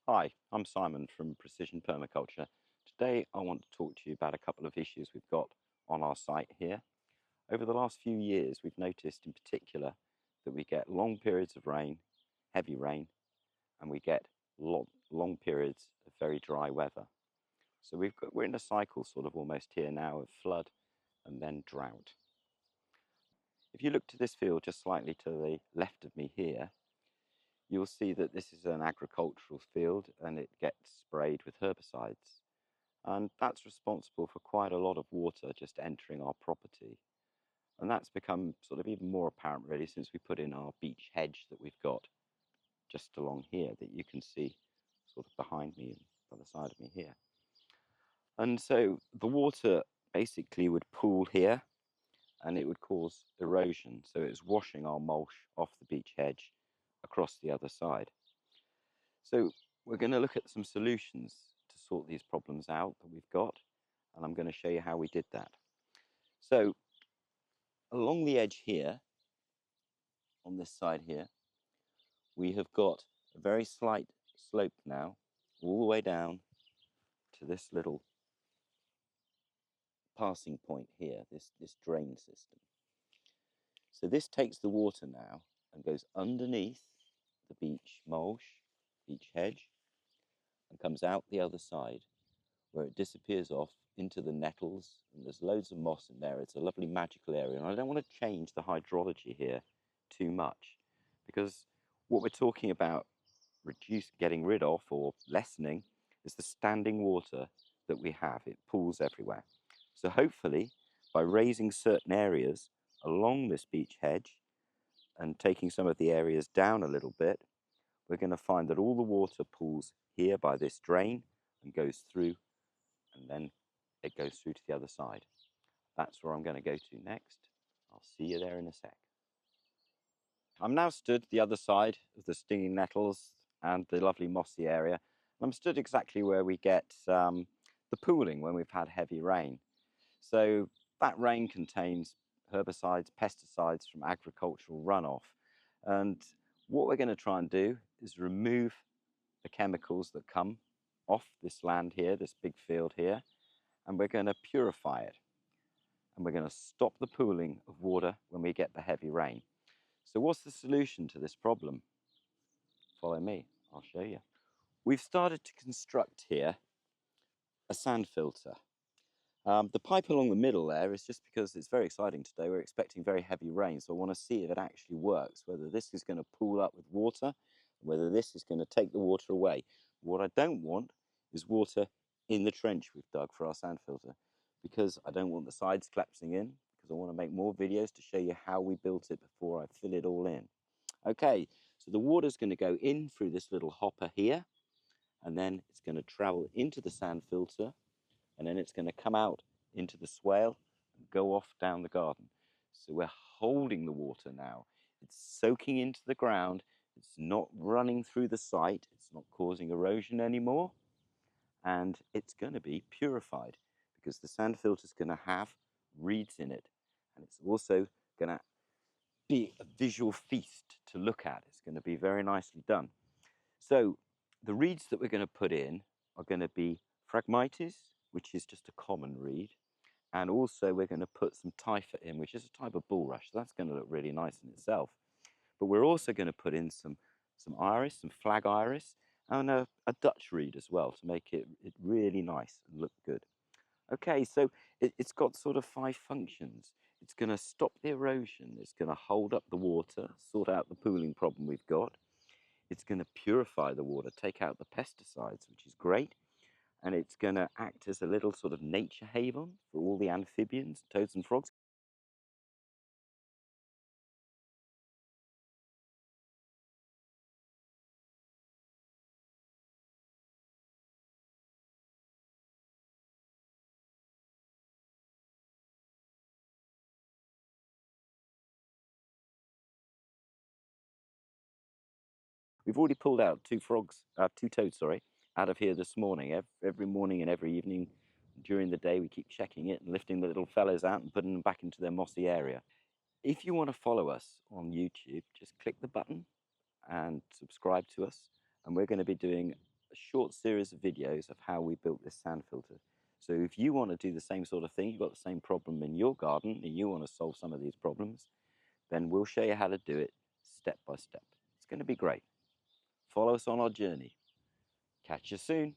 Hi, I'm Simon from Precision Permaculture. Today I want to talk to you about a couple of issues we've got on our site here. Over the last few years, we've noticed in particular that we get long periods of rain, heavy rain, and we get long periods of very dry weather. So we're in a cycle sort of almost here now of flood and then drought. If you look to this field just slightly to the left of me here, you'll see that this is an agricultural field and it gets sprayed with herbicides. And that's responsible for quite a lot of water just entering our property. And that's become sort of even more apparent really since we put in our beech hedge that we've got just along here that you can see sort of behind me and by the side of me here. And so the water basically would pool here and it would cause erosion. So it's washing our mulch off the beech hedge across the other side. So we're going to look at some solutions to sort these problems out that we've got, and I'm going to show you how we did that. So along the edge here, on this side here, we have got a very slight slope now, all the way down to this little passing point here, this drain system. So this takes the water now and goes underneath the beech mulch, beech hedge, and comes out the other side where it disappears off into the nettles, and there's loads of moss in there. It's a lovely magical area, and I don't want to change the hydrology here too much because what we're talking about getting rid of or lessening is the standing water that we have. It pools everywhere. So hopefully by raising certain areas along this beech hedge and taking some of the areas down a little bit, we're going to find that all the water pools here by this drain and goes through, and then it goes through to the other side. That's where I'm going to go to next. I'll see you there in a sec. I'm now stood the other side of the stinging nettles and the lovely mossy area. I'm stood exactly where we get the pooling when we've had heavy rain. So that rain contains herbicides, pesticides from agricultural runoff. And what we're going to try and do is remove the chemicals that come off this land here, this big field here, and we're going to purify it. And we're going to stop the pooling of water when we get the heavy rain. So what's the solution to this problem? Follow me, I'll show you. We've started to construct here a sand filter. The pipe along the middle there is just because it's very exciting today. We're expecting very heavy rain, so I want to see if it actually works, whether this is going to pool up with water, whether this is going to take the water away. What I don't want is water in the trench we've dug for our sand filter, because I don't want the sides collapsing in, because I want to make more videos to show you how we built it before I fill it all in. Okay, so the water's going to go in through this little hopper here, and then it's going to travel into the sand filter, and then it's going to come out into the swale and go off down the garden. So we're holding the water now. It's soaking into the ground. It's not running through the site. It's not causing erosion anymore. And it's going to be purified because the sand filter is going to have reeds in it. And it's also going to be a visual feast to look at. It's going to be very nicely done. So the reeds that we're going to put in are going to be Phragmites, which is just a common reed. And also we're going to put some typha in, which is a type of bulrush. So that's going to look really nice in itself. But we're also going to put in some iris, some flag iris, and a Dutch reed as well to make it really nice and look good. Okay, so it's got sort of 5 functions. It's going to stop the erosion. It's going to hold up the water, sort out the pooling problem we've got. It's going to purify the water, take out the pesticides, which is great. And it's going to act as a little sort of nature haven for all the amphibians, toads and frogs. We've already pulled out 2 toads, out of here this morning. Every morning and every evening during the day, we keep checking it and lifting the little fellows out and putting them back into their mossy area. If you want to follow us on YouTube, just click the button and subscribe to us. And we're going to be doing short series of videos of how we built this sand filter. So if you want to do the same sort of thing, you've got the same problem in your garden, and you want to solve some of these problems, then we'll show you how to do it step by step. It's going to be great. Follow us on our journey. Catch you soon.